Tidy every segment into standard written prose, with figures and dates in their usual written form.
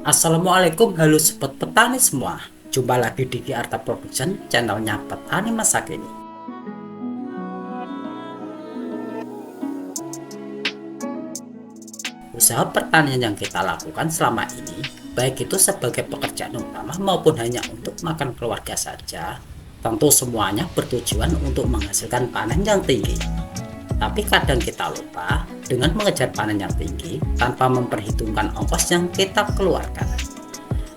Assalamualaikum, halo sobat petani semua. Jumpa lagi di Arta Production, channelnya petani masa kini. Usaha pertanian yang kita lakukan selama ini, baik itu sebagai pekerjaan utama maupun hanya untuk makan keluarga saja, tentu semuanya bertujuan untuk menghasilkan panen yang tinggi. Tapi kadang kita lupa dengan mengejar panen yang tinggi tanpa memperhitungkan ongkos yang kita keluarkan.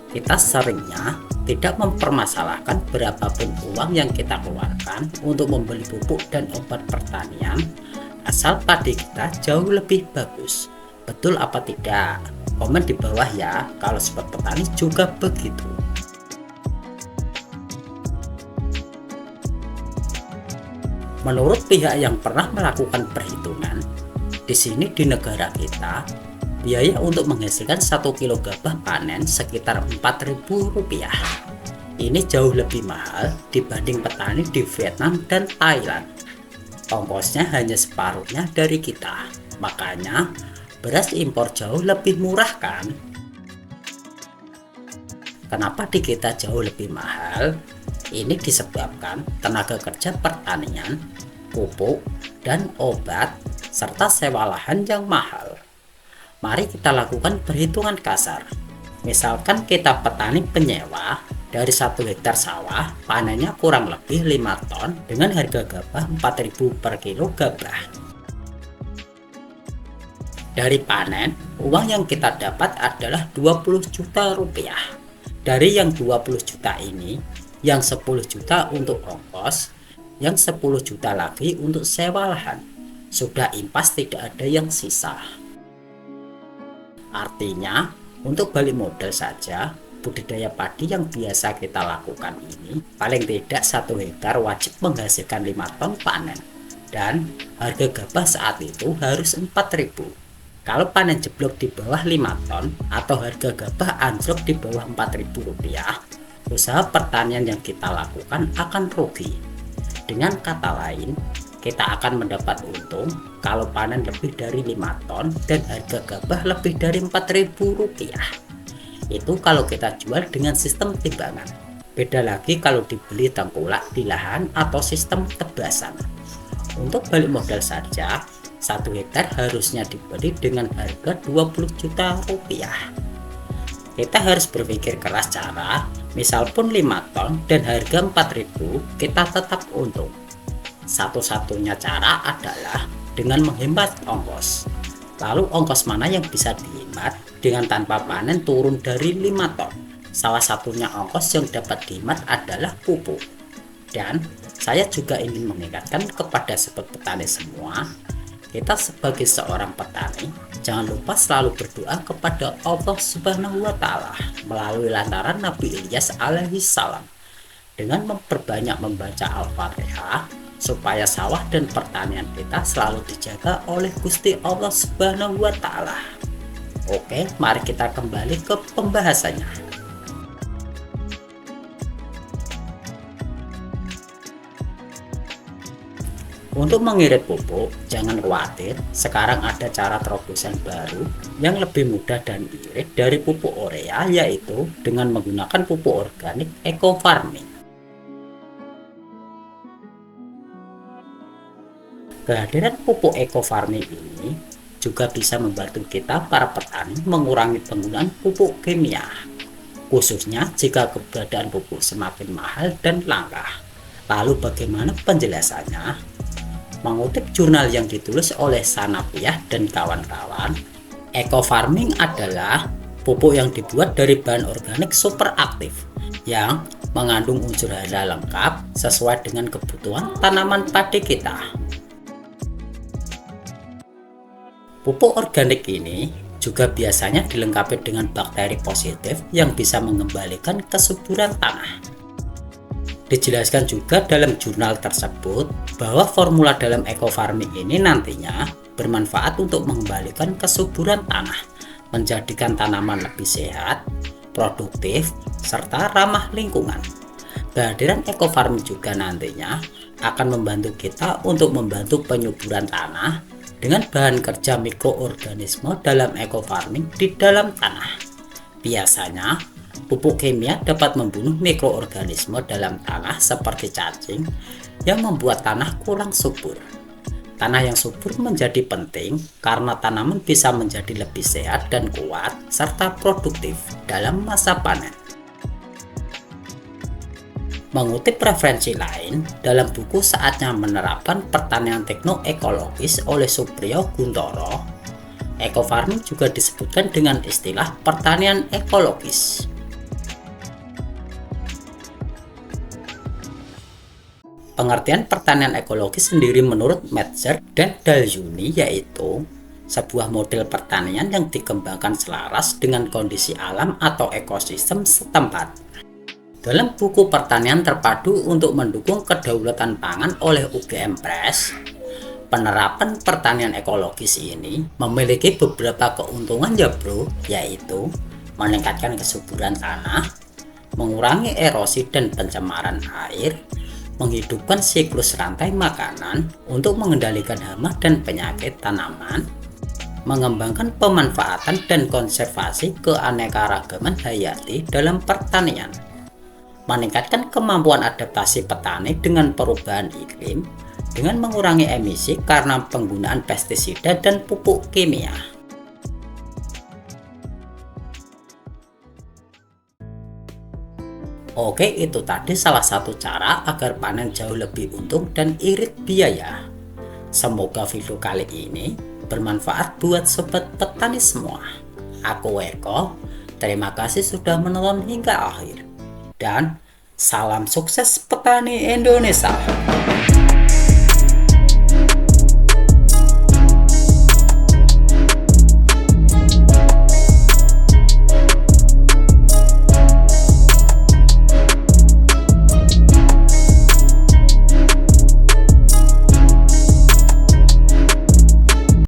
Kita seringnya tidak mempermasalahkan berapapun uang yang kita keluarkan untuk membeli pupuk dan obat pertanian, asal padi kita jauh lebih bagus. Betul apa tidak? Komen di bawah ya kalau sobat petani juga begitu. Menurut pihak yang pernah melakukan perhitungan, di sini di negara kita, biaya untuk menghasilkan 1 kilo gabah panen sekitar Rp4.000. Ini jauh lebih mahal dibanding petani di Vietnam dan Thailand. Ongkosnya hanya separuhnya dari kita, makanya beras impor jauh lebih murah kan? Kenapa di kita jauh lebih mahal? Ini disebabkan tenaga kerja pertanian, pupuk, dan obat, serta sewa lahan yang mahal. Mari kita lakukan perhitungan kasar. Misalkan kita petani penyewa, dari 1 hektar sawah, panennya kurang lebih 5 ton dengan harga gabah 4.000 per kilo gabah. Dari panen, uang yang kita dapat adalah 20 juta rupiah. Dari yang 20 juta ini, yang 10 juta untuk ongkos, yang 10 juta lagi untuk sewa lahan. Sudah impas tidak ada yang sisa. Artinya, untuk balik modal saja, budidaya padi yang biasa kita lakukan ini, paling tidak 1 hektar wajib menghasilkan 5 ton panen. Dan harga gabah saat itu harus 4.000. Kalau panen jeblok di bawah 5 ton atau harga gabah anjlok di bawah Rp4.000, usaha pertanian yang kita lakukan akan rugi. Dengan kata lain, kita akan mendapat untung kalau panen lebih dari 5 ton dan harga gabah lebih dari Rp4.000. Itu kalau kita jual dengan sistem timbangan. Beda lagi kalau dibeli tengkulak di lahan atau sistem tebasan. Untuk balik modal saja, 1 hektar harusnya dibeli dengan harga 20 juta rupiah. Kita harus berpikir keras cara, misal pun 5 ton dan harga 4.000, kita tetap untung. Satu-satunya cara adalah dengan menghemat ongkos. Lalu ongkos mana yang bisa dihemat dengan tanpa panen turun dari 5 ton? Salah satunya ongkos yang dapat dihemat adalah pupuk. Dan saya juga ingin mengingatkan kepada sobat petani semua, kita sebagai seorang petani, jangan lupa selalu berdoa kepada Allah Subhanahu wa Ta'ala melalui lantaran Nabi Ilyas alaihi salam dengan memperbanyak membaca Al-Fatihah supaya sawah dan pertanian kita selalu dijaga oleh Gusti Allah Subhanahu wa Ta'ala. Oke, mari kita kembali ke pembahasannya. Untuk mengirit pupuk, jangan khawatir, sekarang ada cara terobosan baru yang lebih mudah dan irit dari pupuk urea, yaitu dengan menggunakan pupuk organik eco farming. Kehadiran pupuk eco farming ini juga bisa membantu kita para petani mengurangi penggunaan pupuk kimia, khususnya jika keberadaan pupuk semakin mahal dan langka. Lalu bagaimana penjelasannya? Mengutip jurnal yang ditulis oleh Sanapiah dan kawan-kawan, eco farming adalah pupuk yang dibuat dari bahan organik super aktif yang mengandung unsur hara lengkap sesuai dengan kebutuhan tanaman padi kita. Pupuk organik ini juga biasanya dilengkapi dengan bakteri positif yang bisa mengembalikan kesuburan tanah. Dijelaskan juga dalam jurnal tersebut bahwa formula dalam eco farming ini nantinya bermanfaat untuk mengembalikan kesuburan tanah, menjadikan tanaman lebih sehat, produktif, serta ramah lingkungan. Kehadiran eco farming juga nantinya akan membantu kita untuk membantu penyuburan tanah dengan bahan kerja mikroorganisme dalam eco farming di dalam tanah. Biasanya, pupuk kimia dapat membunuh mikroorganisme dalam tanah seperti cacing yang membuat tanah kurang subur. Tanah yang subur menjadi penting karena tanaman bisa menjadi lebih sehat dan kuat serta produktif dalam masa panen. Mengutip referensi lain, dalam buku Saatnya Menerapkan Pertanian Tekno-Ekologis oleh Supriyo Guntoro, ekofarming juga disebutkan dengan istilah pertanian ekologis. Pengertian pertanian ekologis sendiri menurut Metzer dan Dalyuni yaitu sebuah model pertanian yang dikembangkan selaras dengan kondisi alam atau ekosistem setempat. Dalam buku Pertanian Terpadu untuk Mendukung Kedaulatan Pangan oleh UGM Press, penerapan pertanian ekologis ini memiliki beberapa keuntungan ya bro, yaitu meningkatkan kesuburan tanah, mengurangi erosi dan pencemaran air, menghidupkan siklus rantai makanan untuk mengendalikan hama dan penyakit tanaman, mengembangkan pemanfaatan dan konservasi keanekaragaman hayati dalam pertanian, meningkatkan kemampuan adaptasi petani dengan perubahan iklim dengan mengurangi emisi karena penggunaan pestisida dan pupuk kimia. Oke, itu tadi salah satu cara agar panen jauh lebih untung dan irit biaya. Semoga video kali ini bermanfaat buat sobat petani semua. Aku Eko, terima kasih sudah menonton hingga akhir. Dan salam sukses petani Indonesia.